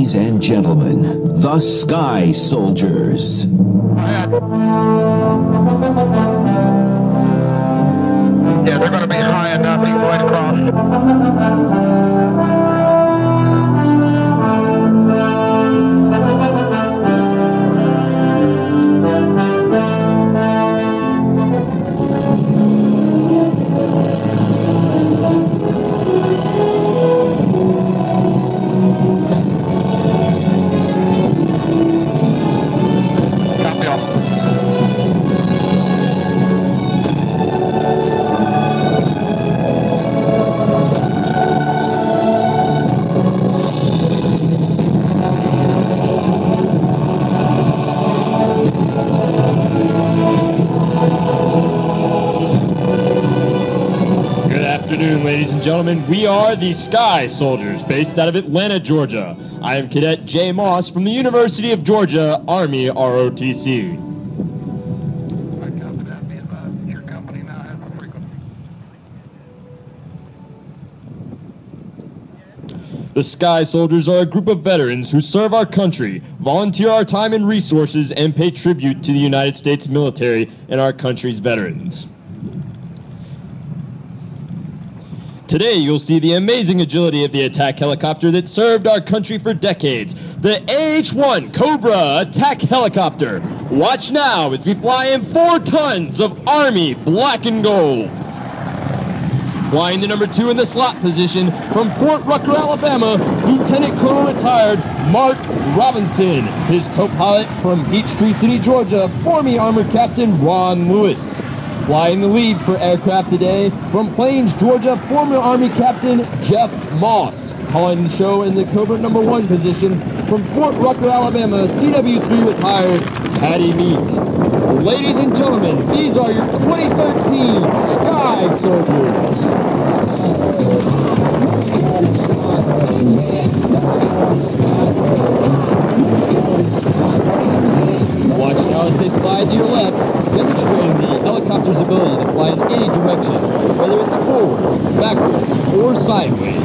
Ladies and gentlemen, the Sky Soldiers. Yeah, they're going to be high enough, he's going to cross. Ladies and gentlemen, we are the Sky Soldiers, based out of Atlanta, Georgia. I am Cadet Jay Moss from the University of Georgia, Army ROTC. Your company now has a frequency. The Sky Soldiers are a group of veterans who serve our country, volunteer our time and resources, and pay tribute to the United States military and our country's veterans. Today, you'll see the amazing agility of the attack helicopter that served our country for decades, the AH-1 Cobra attack helicopter. Watch now as we fly in 4 tons of Army black and gold. Flying to number 2 in the slot position from Fort Rucker, Alabama, Lieutenant Colonel retired Mark Robinson. His co-pilot from Peachtree City, Georgia, former Armored Captain Ron Lewis. Flying the lead for aircraft today from Plains, Georgia, former Army Captain Jeff Moss. Calling the show in the Cobra number 1 position from Fort Rucker, Alabama, CW3 retired Patty Meek. Ladies and gentlemen, these are your 2013 Sky Soldiers. Watch now as they slide to your left, demonstrating the helicopter's ability to fly in any direction, whether it's forwards, backwards, or sideways.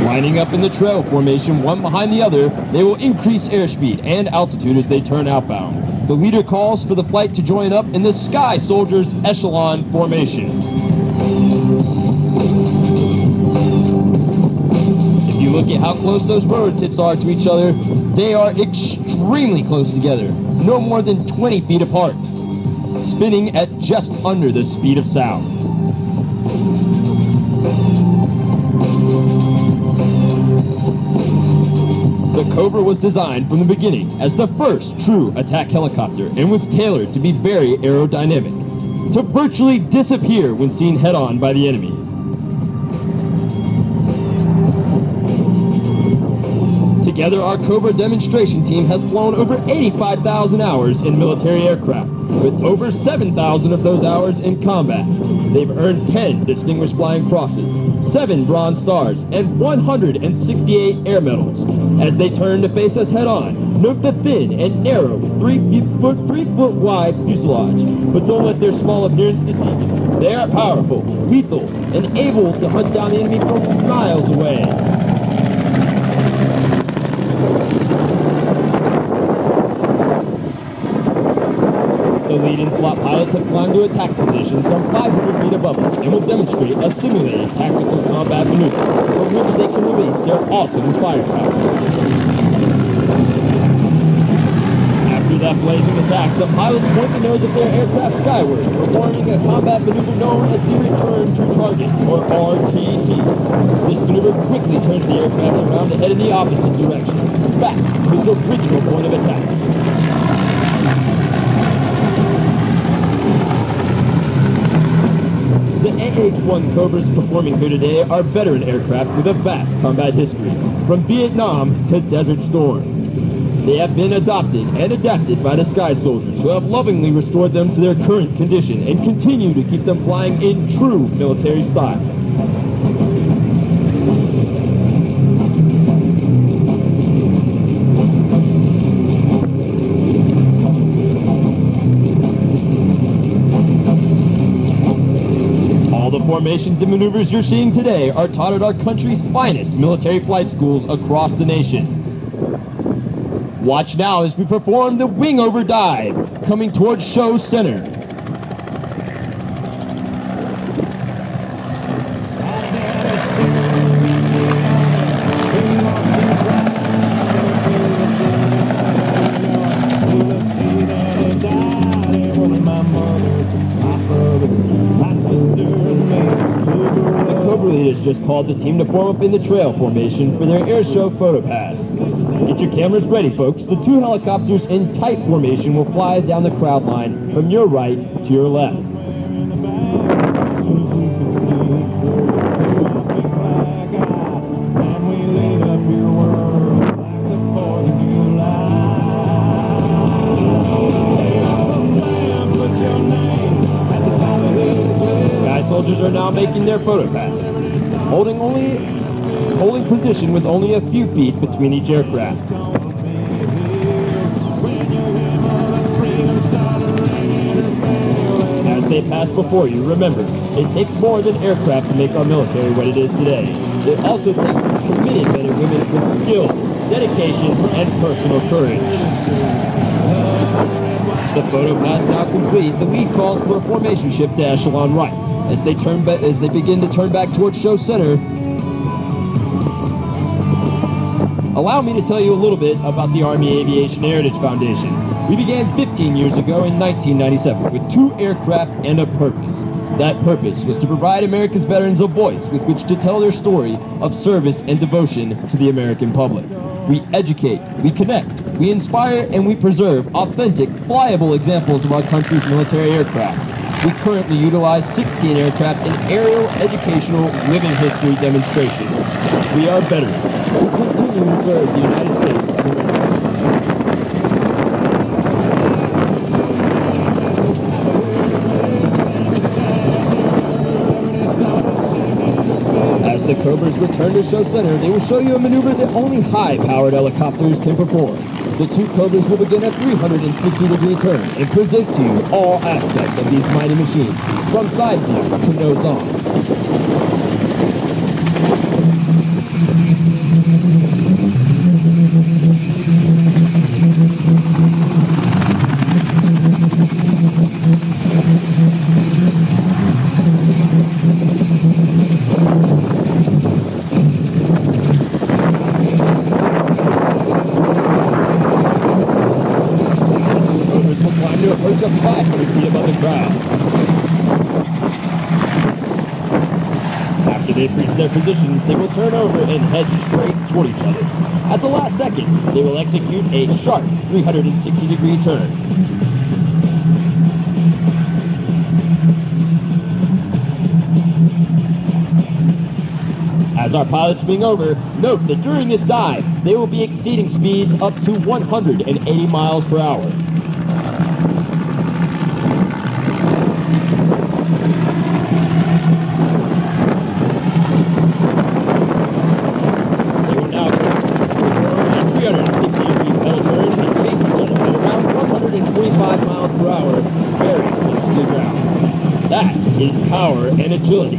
Lining up in the trail formation, one behind the other, they will increase airspeed and altitude as they turn outbound. The leader calls for the flight to join up in the Sky Soldiers echelon formation. If you look at how close those rotor tips are to each other, they are extremely close together, no more than 20 feet apart, spinning at just under the speed of sound. The Cobra was designed from the beginning as the first true attack helicopter and was tailored to be very aerodynamic, to virtually disappear when seen head-on by the enemy. Together, our Cobra demonstration team has flown over 85,000 hours in military aircraft, with over 7,000 of those hours in combat. They've earned 10 Distinguished Flying Crosses, 7 Bronze Stars, and 168 Air Medals. As they turn to face us head-on, note the thin and narrow 3 foot wide fuselage. But don't let their small appearance deceive you. They are powerful, lethal, and able to hunt down the enemy from miles away. The lead and slot pilots have climbed to attack position some 500 feet above us and will demonstrate a simulated tactical combat maneuver from which they can release their awesome firepower. After that blazing attack, the pilots point the nose of their aircraft skyward, performing a combat maneuver known as the Return to Target, or RTT. This maneuver quickly turns the aircraft around to head in the opposite direction, back to the original point of attack. The AH-1 Cobras performing here today are veteran aircraft with a vast combat history, from Vietnam to Desert Storm. They have been adopted and adapted by the Sky Soldiers, who have lovingly restored them to their current condition and continue to keep them flying in true military style. formations and maneuvers you're seeing today are taught at our country's finest military flight schools across the nation. Watch now as we perform the wing over dive, coming towards Show Center. Just called the team to form up in the trail formation for their AirShow photo pass. Get your cameras ready, folks. The two helicopters in tight formation will fly down the crowd line from your right to your left. The Sky Soldiers are now making their photo pass, holding position with only a few feet between each aircraft. As they pass before you, remember, it takes more than aircraft to make our military what it is today. It also takes committed men and women with skill, dedication, and personal courage. The photo pass now complete. The lead calls for a formation shift to echelon right. As they begin to turn back towards Show Center, allow me to tell you a little bit about the Army Aviation Heritage Foundation. We began 15 years ago in 1997 with 2 aircraft and a purpose. That purpose was to provide America's veterans a voice with which to tell their story of service and devotion to the American public. We educate, we connect, we inspire, and we preserve authentic, flyable examples of our country's military aircraft. We currently utilize 16 aircraft in aerial, educational, living history demonstrations. We are veterans who continue to serve the United States of America. As the Cobras return to Show Center, they will show you a maneuver that only high-powered helicopters can perform. The two Cobras will begin a 360-degree turn and present to you all aspects of these mighty machines, from side view to nose on. Approach up 500 feet above the ground. After they've reached their positions, they will turn over and head straight toward each other. At the last second, they will execute a sharp 360-degree turn. As our pilots swing over, note that during this dive, they will be exceeding speeds up to 180 miles per hour. Is power and agility.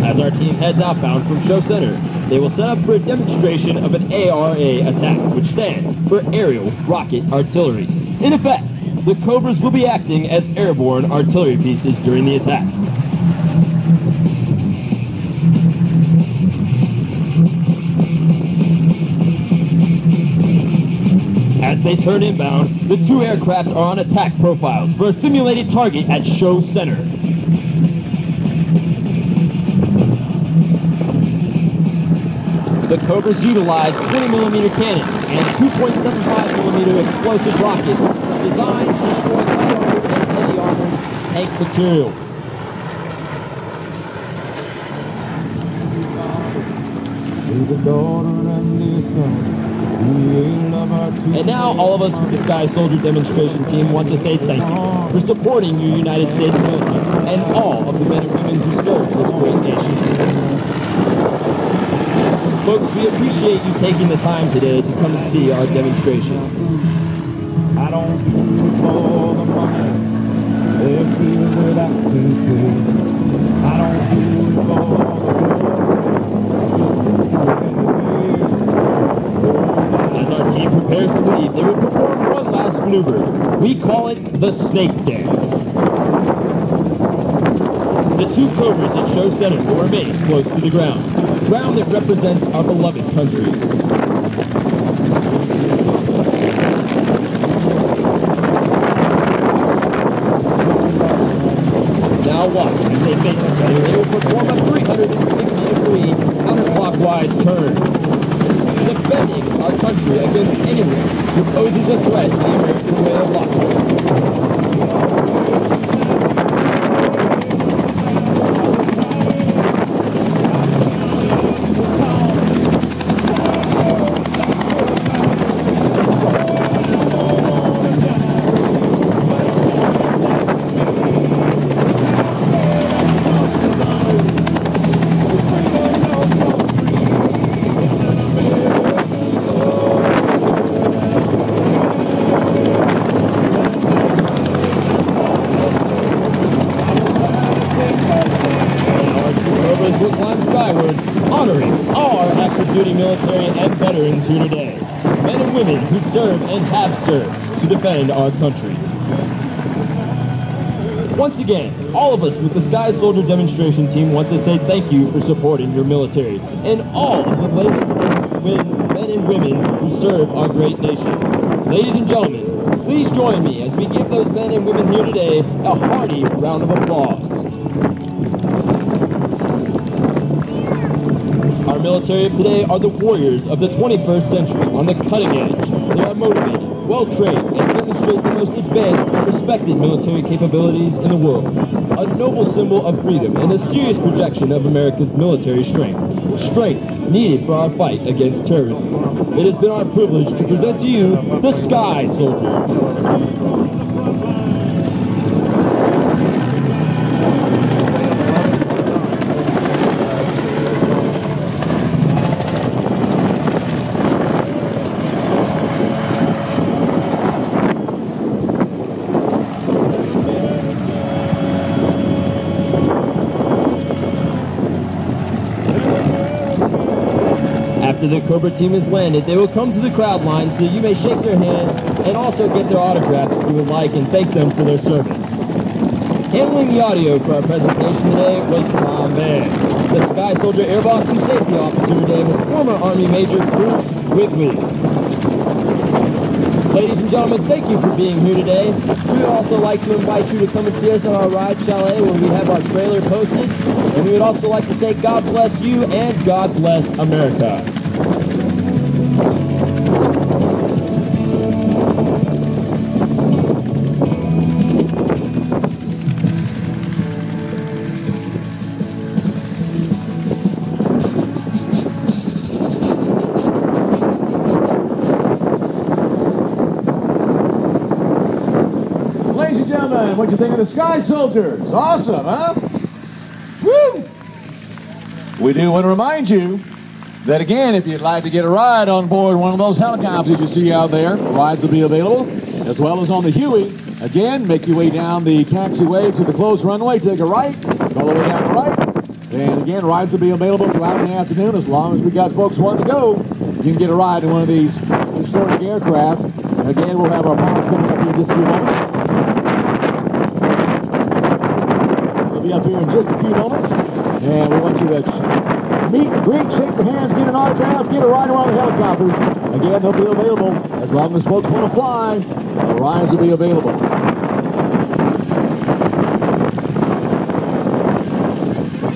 As our team heads outbound from Show Center, they will set up for a demonstration of an ARA attack, which stands for Aerial Rocket Artillery. In effect, the Cobras will be acting as airborne artillery pieces during the attack. As they turn inbound, the two aircraft are on attack profiles for a simulated target at Show Center. The Cobras utilize 20mm cannons and 2.75mm explosive rockets designed to destroy light armored and heavy armored tank material. He's a daughter and his son. And now all of us with the Sky Soldier demonstration team want to say thank you for supporting your United States military and all of the men and women who serve this great nation. Folks, we appreciate you taking the time today to come and see our demonstration. I don't do it for the money, if even without the pay. I don't do it for the glory, As our team prepares to leave, they will perform one last maneuver. We call it the Snake Dance. The two Cobras at show center will remain close to the ground that represents our beloved country. Now watch as they face each other. They will perform a 360-degree counterclockwise turn, defending our country against anyone who poses a threat to the American way of life. Will climb skyward, honoring our active duty military and veterans here today, men and women who serve and have served to defend our country. Once again, all of us with the Sky Soldier demonstration team want to say thank you for supporting your military and all of the ladies and men and women who serve our great nation. Ladies and gentlemen, please join me as we give those men and women here today a hearty round of applause. Our military of today are the warriors of the 21st century on the cutting edge. They are motivated, well-trained, and demonstrate the most advanced and respected military capabilities in the world. A noble symbol of freedom and a serious projection of America's military strength. Strength needed for our fight against terrorism. It has been our privilege to present to you the Sky Soldiers. After the Cobra team has landed, they will come to the crowd line so you may shake their hands and also get their autograph if you would like and thank them for their service. Handling the audio for our presentation today was Tom Mann. The Sky Soldier Air Boss and Safety Officer today was former Army Major Bruce Wigley. Ladies and gentlemen, thank you for being here today. We would also like to invite you to come and see us on our Ride Chalet where we have our trailer posted. And we would also like to say God bless you and God bless America. Ladies and gentlemen, what'd you think of the Sky Soldiers? Awesome, huh? Woo! We do want to remind you that, again, if you'd like to get a ride on board one of those helicopters you see out there, rides will be available, as well as on the Huey. Again, make your way down the taxiway to the closed runway, take a right, all the way down the right. And again, rides will be available throughout the afternoon. As long as we got folks wanting to go, you can get a ride in one of these historic aircraft. And again, we'll have our pilots coming up here in just a few moments. We'll be up here in just a few moments. And we want you to meet, greet, shake your hands, get an autograph, get a ride around the helicopters. Again, they'll be available. As long as folks want to fly, the rides will be available.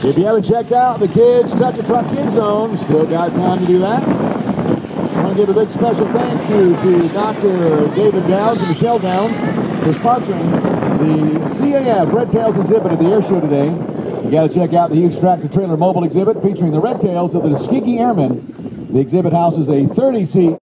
If you haven't checked out the Kids Touch a Truck Kid Zone, still got time to do that. I want to give a big special thank you to Dr. David Downs and Michelle Downs for sponsoring the CAF Red Tails exhibit at the AirShow today. You got to check out the huge tractor trailer mobile exhibit featuring the Red Tails of the Tuskegee Airmen. The exhibit houses a 30-seat